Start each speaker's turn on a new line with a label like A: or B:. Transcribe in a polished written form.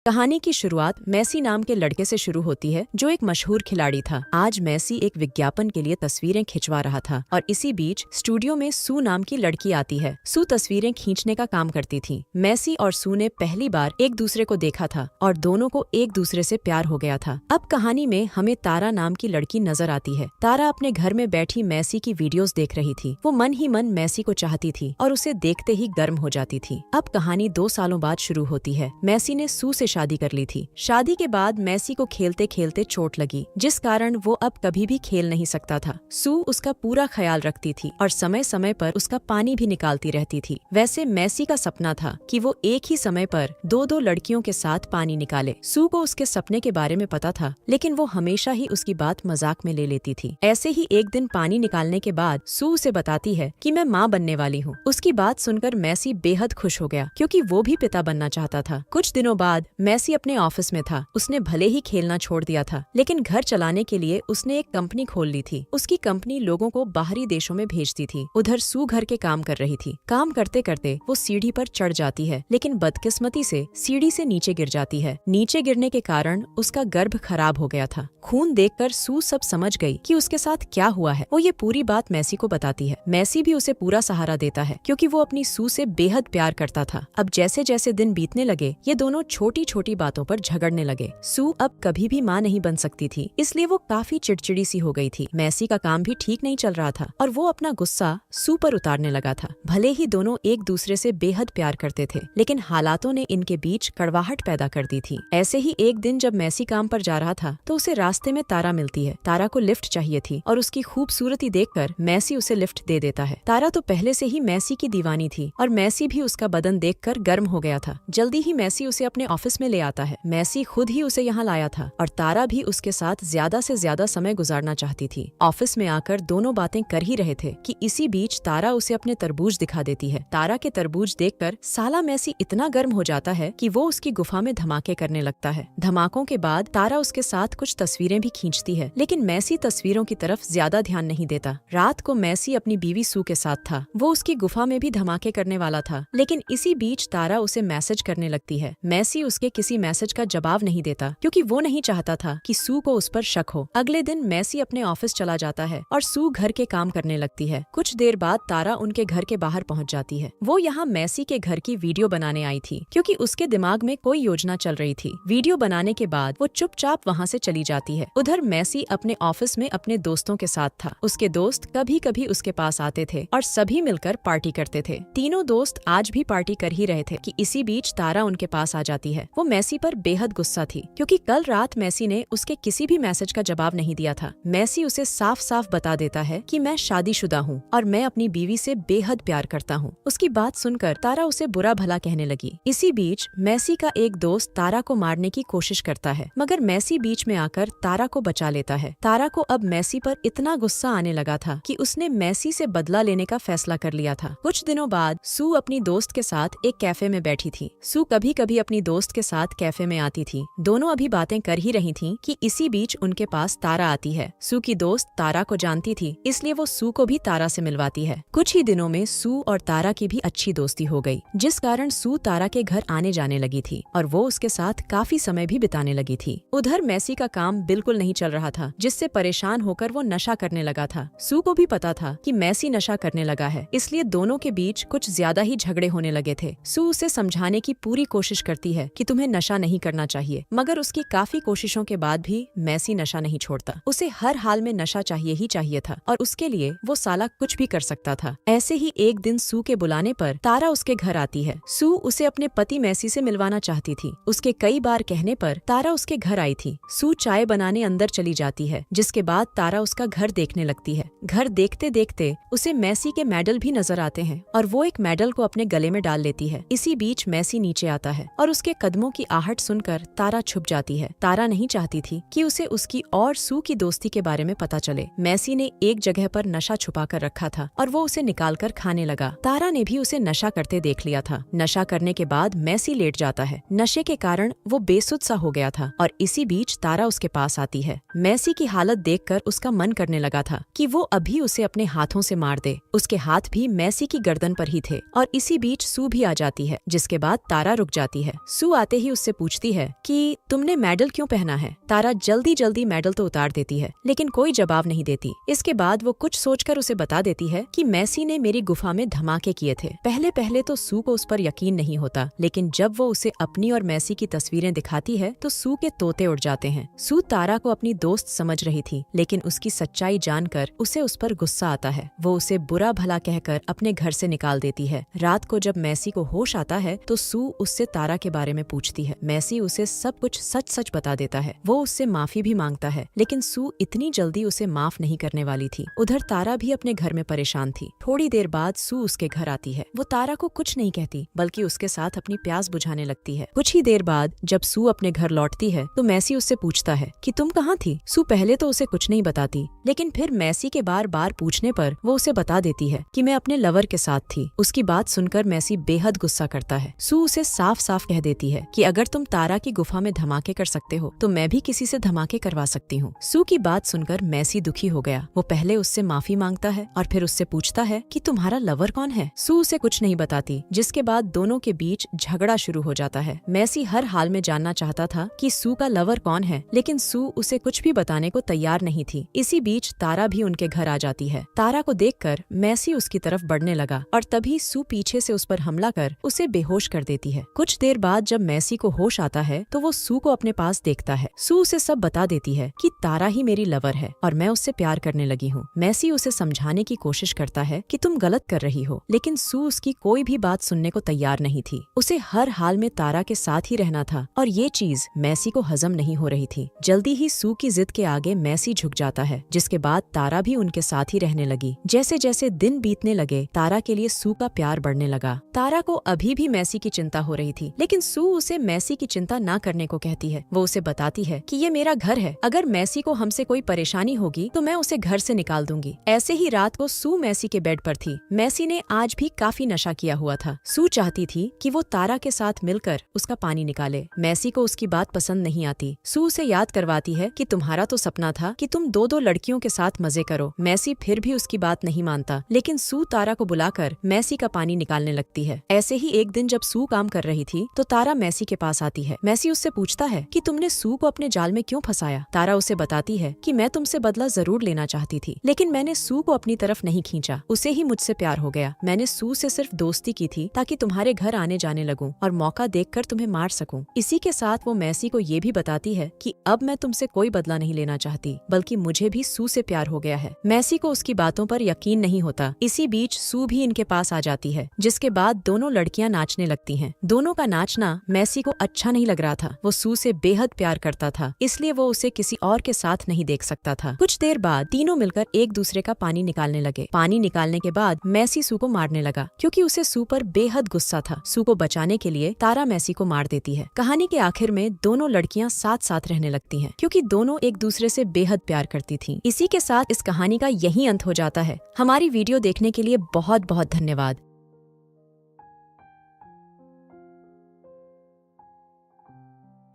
A: कहानी की शुरुआत मेसी नाम के लड़के से शुरू होती है जो एक मशहूर खिलाड़ी था। आज मेसी एक विज्ञापन के लिए तस्वीरें खिंचवा रहा था और इसी बीच स्टूडियो में सू नाम की लड़की आती है। सू तस्वीरें खींचने का काम करती थी। मेसी और सू ने पहली बार एक दूसरे को देखा था और दोनों को एक दूसरे से प्यार हो गया था। अब कहानी में हमें तारा नाम की लड़की नजर आती है। तारा अपने घर में बैठी मेसी की वीडियोस देख रही थी। वो मन ही मन मेसी को चाहती थी और उसे देखते ही गर्म हो जाती थी। अब कहानी 2 सालों बाद शुरू होती है। मेसी ने सू से शादी कर ली थी। शादी के बाद मेसी को खेलते खेलते चोट लगी, जिस कारण वो अब कभी भी खेल नहीं सकता था। सू उसका पूरा ख्याल रखती थी और समय समय पर उसका पानी भी निकालती रहती थी। वैसे मेसी का सपना था कि वो एक ही समय पर 2-2 लड़कियों के साथ पानी निकाले। सू को उसके सपने के बारे में पता था, लेकिन वो हमेशा ही उसकी बात मजाक में ले लेती थी। ऐसे ही एक दिन पानी निकालने के बाद सू उसे बताती है कि मैं माँ बनने वाली हूँ। उसकी बात सुनकर मेसी बेहद खुश हो गया, क्योंकि वो भी पिता बनना चाहता था। कुछ दिनों बाद मेसी अपने ऑफिस में था। उसने भले ही खेलना छोड़ दिया था, लेकिन घर चलाने के लिए उसने एक कंपनी खोल ली थी। उसकी कंपनी लोगों को बाहरी देशों में भेजती थी। उधर सू घर के काम कर रही थी। काम करते करते वो सीढ़ी पर चढ़ जाती है, लेकिन बदकिस्मती से सीढ़ी से नीचे गिर जाती है। नीचे गिरने के कारण उसका गर्भ खराब हो गया था। खून देखकर सू सब समझ गई कि उसके साथ क्या हुआ है। वो ये पूरी बात मेसी को बताती है। मेसी भी उसे पूरा सहारा देता है, क्योंकि वो अपनी सू से बेहद प्यार करता था। अब जैसे जैसे दिन बीतने लगे, ये दोनों छोटी छोटी बातों पर झगड़ने लगे। सू अब कभी भी माँ नहीं बन सकती थी, इसलिए वो काफी चिड़चिड़ी सी हो गई थी। मेसी का काम भी ठीक नहीं चल रहा था और वो अपना गुस्सा सू पर उतारने लगा था। भले ही दोनों एक दूसरे से बेहद प्यार करते थे, लेकिन हालातों ने इनके बीच कड़वाहट पैदा कर दी थी। ऐसे ही एक दिन जब मेसी काम पर जा रहा था, तो उसे रास्ते में तारा मिलती है। तारा को लिफ्ट चाहिए थी और उसकी खूबसूरती देखकर मेसी उसे लिफ्ट दे देता है। तारा तो पहले से ही मेसी की दीवानी थी और मेसी भी उसका बदन देखकर गर्म हो गया था। जल्दी ही मेसी उसे अपने ऑफिस में ले आता है। मेसी खुद ही उसे यहाँ लाया था और तारा भी उसके साथ ज्यादा से ज्यादा समय गुजारना चाहती थी। ऑफिस में आकर दोनों बातें कर ही रहे थे कि इसी बीच तारा उसे अपने तरबूज दिखा देती है। तारा के तरबूज देखकर साला मेसी इतना गर्म हो जाता है कि वो उसकी गुफा में धमाके करने लगता है। धमाकों के बाद तारा उसके साथ कुछ तस्वीरें भी खींचती है, लेकिन मेसी तस्वीरों की तरफ ज्यादा ध्यान नहीं देता। रात को मेसी अपनी बीवी सू के साथ था। वो उसकी गुफा में भी धमाके करने वाला था, लेकिन इसी बीच तारा उसे मैसेज करने लगती है। मेसी उसके किसी मैसेज का जवाब नहीं देता, क्योंकि वो नहीं चाहता था कि सू को उस पर शक हो। अगले दिन मेसी अपने ऑफिस चला जाता है और सू घर के काम करने लगती है। कुछ देर बाद तारा उनके घर के बाहर पहुंच जाती है। वो यहाँ मेसी के घर की वीडियो बनाने आई थी, क्योंकि उसके दिमाग में कोई योजना चल रही थी। वीडियो बनाने के बाद वो चुपचाप वहाँ से चली जाती है। उधर मेसी अपने ऑफिस में अपने दोस्तों के साथ था। उसके दोस्त कभी कभी उसके पास आते थे और सभी मिलकर पार्टी करते थे। तीनों दोस्त आज भी पार्टी कर ही रहे थे कि इसी बीच तारा उनके पास आ जाती है। वो मेसी पर बेहद गुस्सा थी, क्योंकि कल रात मेसी ने उसके किसी भी मैसेज का जवाब नहीं दिया था। मेसी उसे साफ साफ बता देता है कि मैं शादीशुदा हूँ और मैं अपनी बीवी से बेहद प्यार करता हूँ। उसकी बात सुनकर तारा उसे बुरा भला कहने लगी। इसी बीच मेसी का एक दोस्त तारा को मारने की कोशिश करता है, मगर मेसी बीच में आकर तारा को बचा लेता है। तारा को अब मेसी पर इतना गुस्सा आने लगा था कि उसने मेसी से बदला लेने का फैसला कर लिया था। कुछ दिनों बाद सू अपनी दोस्त के साथ एक कैफे में बैठी थी। सू कभी कभी अपनी दोस्त के साथ कैफे में आती थी। दोनों अभी बातें कर ही रही थीं कि इसी बीच उनके पास तारा आती है। सू की दोस्त तारा को जानती थी, इसलिए वो सू को भी तारा से मिलवाती है। कुछ ही दिनों में सू और तारा की भी अच्छी दोस्ती हो गई, जिस कारण सू तारा के घर आने जाने लगी थी और वो उसके साथ काफी समय भी बिताने लगी थी। उधर मेसी का काम बिल्कुल नहीं चल रहा था, जिससे परेशान होकर वो नशा करने लगा था। सू को भी पता था कि मेसी नशा करने लगा है, इसलिए दोनों के बीच कुछ ज्यादा ही झगड़े होने लगे थे। सू उसे समझाने की पूरी कोशिश करती है कि तुम्हें नशा नहीं करना चाहिए, मगर उसकी काफी कोशिशों के बाद भी मेसी नशा नहीं छोड़ता। उसे हर हाल में नशा चाहिए ही चाहिए था और उसके लिए वो साला कुछ भी कर सकता था। ऐसे ही एक दिन सू के बुलाने पर तारा उसके घर आती है। सू उसे अपने पति मेसी से मिलवाना चाहती थी। उसके कई बार कहने पर तारा उसके घर आई थी। सू चाय बनाने अंदर चली जाती है, जिसके बाद तारा उसका घर देखने लगती है। घर देखते देखते उसे मेसी के मेडल भी नजर आते हैं और वो एक मेडल को अपने गले में डाल लेती है। इसी बीच मेसी नीचे आता है और उसके कदमों की आहट सुनकर तारा छुप जाती है। तारा नहीं चाहती थी कि उसे उसकी और सू की दोस्ती के बारे में पता चले। मेसी ने एक जगह पर नशा छुपा कर रखा था और वो उसे निकाल कर खाने लगा। तारा ने भी उसे नशा करते देख लिया था। नशा करने के बाद मेसी लेट जाता है। नशे के कारण वो बेसुध सा हो गया था और इसी बीच तारा उसके पास आती है। मेसी की हालत देखकर उसका मन करने लगा था कि वो अभी उसे अपने हाथों से मार दे। उसके हाथ भी मेसी की गर्दन पर ही थे और इसी बीच सू भी आ जाती है, जिसके बाद तारा रुक जाती है। सू आते आते ही उससे पूछती है कि तुमने मेडल क्यों पहना है। तारा जल्दी जल्दी मेडल तो उतार देती है, लेकिन कोई जवाब नहीं देती। इसके बाद वो कुछ सोचकर उसे बता देती है कि मैसी ने मेरी गुफा में धमाके किए थे। पहले पहले तो सू को उस पर यकीन नहीं होता, लेकिन जब वो उसे अपनी और मैसी की तस्वीरें दिखाती है तो सू के तोते उड़ जाते हैं। सू तारा को अपनी दोस्त समझ रही थी, लेकिन उसकी सच्चाई जानकर उसे उस पर गुस्सा आता है। वो उसे बुरा भला कहकर अपने घर से निकाल देती है। रात को जब मैसी को होश आता है तो सू उससे तारा के बारे में पूछती है। मैसी उसे सब कुछ सच सच बता देता है। वो उससे माफी भी मांगता है, लेकिन सू इतनी जल्दी उसे माफ नहीं करने वाली थी। उधर तारा भी अपने घर में परेशान थी। थोड़ी देर बाद सू उसके घर आती है। वो तारा को कुछ नहीं कहती, बल्कि उसके साथ अपनी प्यास बुझाने लगती है। कुछ ही देर बाद जब सू अपने घर लौटती है तो मैसी उससे पूछता है कि तुम कहाँ थी। सू पहले तो उसे कुछ नहीं बताती, लेकिन फिर मैसी के बार बार पूछने पर वो उसे बता देती है कि मैं अपने लवर के साथ थी। उसकी बात सुनकर मैसी बेहद गुस्सा करता है। सू उसे साफ साफ कह देती है कि अगर तुम तारा की गुफा में धमाके कर सकते हो तो मैं भी किसी से धमाके करवा सकती हूँ। सू की बात सुनकर मैसी दुखी हो गया। वो पहले उससे माफी मांगता है और फिर उससे पूछता है कि तुम्हारा लवर कौन है। सू उसे कुछ नहीं बताती, जिसके बाद दोनों के बीच झगड़ा शुरू हो जाता है। मैसी हर हाल में जानना चाहता था कि सू का लवर कौन है, लेकिन सू उसे कुछ भी बताने को तैयार नहीं थी। इसी बीच तारा भी उनके घर आ जाती है। तारा को देखकर मैसी उसकी तरफ बढ़ने लगा और तभी सू पीछे से उस पर हमला कर उसे बेहोश कर देती है। कुछ देर बाद जब मैसी को होश आता है तो वो सू को अपने पास देखता है। सू उसे सब बता देती है कि तारा ही मेरी लवर है और मैं उससे प्यार करने लगी हूँ। मैसी उसे समझाने की कोशिश करता है कि तुम गलत कर रही हो, लेकिन सू उसकी कोई भी बात सुनने को तैयार नहीं थी। उसे हर हाल में तारा के साथ ही रहना था और ये चीज मैसी को हजम नहीं हो रही थी। जल्दी ही सू की जिद के आगे मैसी झुक जाता है, जिसके बाद तारा भी उनके साथ ही रहने लगी। जैसे जैसे दिन बीतने लगे तारा के लिए सू का प्यार बढ़ने लगा। तारा को अभी भी मैसी की चिंता हो रही थी, लेकिन सू उसे मैसी की चिंता ना करने को कहती है। वो उसे बताती है कि ये मेरा घर है, अगर मैसी को हमसे कोई परेशानी होगी तो मैं उसे घर से निकाल दूंगी। ऐसे ही रात को सू मैसी के बेड पर थी। मैसी ने आज भी काफी नशा किया हुआ था। सू चाहती थी कि वो तारा के साथ मिलकर उसका पानी निकाले। मैसी को उसकी बात पसंद नहीं आती। सू उसे याद करवाती है कि तुम्हारा तो सपना था कि तुम दो लड़कियों के साथ मजे करो। मैसी फिर भी उसकी बात नहीं मानता, लेकिन सू तारा को बुलाकर मैसी का पानी निकालने लगती है। ऐसे ही एक दिन जब सू काम कर रही थी तो तारा मैसी के पास आती है। मैसी उससे पूछता है कि तुमने सू को अपने जाल में क्यों फंसाया। तारा उसे बताती है कि मैं तुमसे बदला जरूर लेना चाहती थी, लेकिन मैंने सू को अपनी तरफ नहीं खींचा। उसे ही मुझसे प्यार हो गया। मैंने सू से सिर्फ दोस्ती की थी ताकि तुम्हारे घर आने जाने लगूं और मौका देखकर तुम्हें मार सकूं। इसी के साथ वो मैसी को ये भी बताती है कि अब मैं तुमसे कोई बदला नहीं लेना चाहती, बल्कि मुझे भी सू से प्यार हो गया है। मैसी को उसकी बातों पर यकीन नहीं होता। इसी बीच सू भी इनके पास आ जाती है, जिसके बाद दोनों लड़कियां नाचने लगती हैं। दोनों का नाचना मैसी को अच्छा नहीं लग रहा था। वो सू से बेहद प्यार करता था, इसलिए वो उसे किसी और के साथ नहीं देख सकता था। कुछ देर बाद तीनों मिलकर एक दूसरे का पानी निकालने लगे। पानी निकालने के बाद मैसी सू को मारने लगा, क्योंकि उसे सू पर बेहद गुस्सा था। सू को बचाने के लिए तारा मैसी को मार देती है। कहानी के आखिर में दोनों लड़कियां साथ साथ रहने लगती हैं, क्योंकि दोनों एक दूसरे से बेहद प्यार करती थीं। इसी के साथ इस कहानी का यही अंत हो जाता है। हमारी वीडियो देखने के लिए बहुत बहुत धन्यवाद।